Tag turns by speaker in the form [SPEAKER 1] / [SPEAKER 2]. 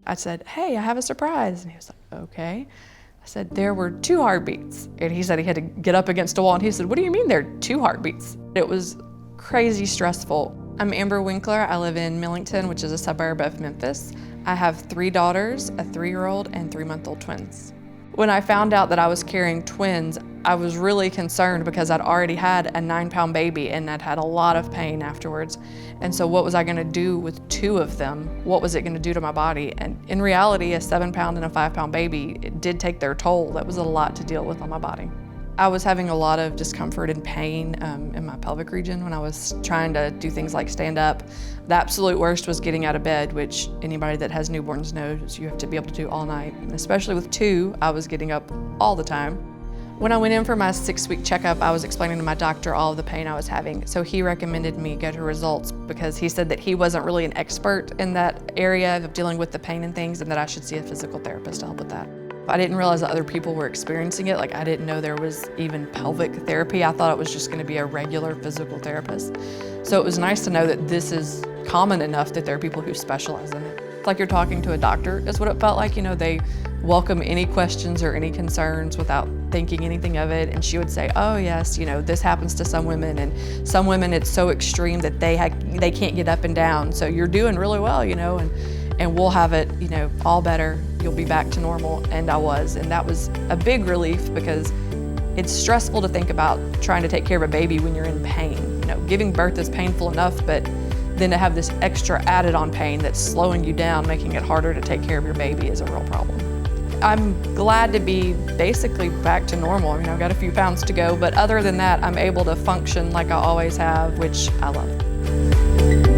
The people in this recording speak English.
[SPEAKER 1] I said, hey, I have a surprise. And he was like, okay. I said, there were 2 heartbeats. And he said he had to get up against a wall. And he said, what do you mean there are 2 heartbeats? It was crazy stressful. I'm Amber Winkler. I live in Millington, which is a suburb of Memphis. I have 3 daughters, a 3-year-old and 3-month-old twins. When I found out that I was carrying twins, I was really concerned because I'd already had a 9-pound baby and I'd had a lot of pain afterwards. And so what was I gonna do with 2 of them? What was it gonna do to my body? And in reality, a 7-pound and a 5-pound baby, it did take their toll. That was a lot to deal with on my body. I was having a lot of discomfort and pain in my pelvic region when I was trying to do things like stand up. The absolute worst was getting out of bed, which anybody that has newborns knows you have to be able to do all night. And especially with 2, I was getting up all the time. When I went in for my 6-week checkup, I was explaining to my doctor all of the pain I was having. So he recommended me go to Results because he said that he wasn't really an expert in that area of dealing with the pain and things, and that I should see a physical therapist to help with that. I didn't realize that other people were experiencing it. Like, I didn't know there was even pelvic therapy. I thought it was just going to be a regular physical therapist. So it was nice to know that this is common enough that there are people who specialize in it. It's like you're talking to a doctor is what it felt like. You know, they welcome any questions or any concerns without thinking anything of it. And she would say, oh yes, you know, this happens to some women, and some women it's so extreme that they can't get up and down. So you're doing really well, you know, and we'll have it, you know, all better. You'll be back to normal. And I was, and that was a big relief because it's stressful to think about trying to take care of a baby when you're in pain. You know, giving birth is painful enough, but then to have this extra added on pain that's slowing you down, making it harder to take care of your baby is a real problem. I'm glad to be basically back to normal. I mean, I've got a few pounds to go, but other than that, I'm able to function like I always have, which I love.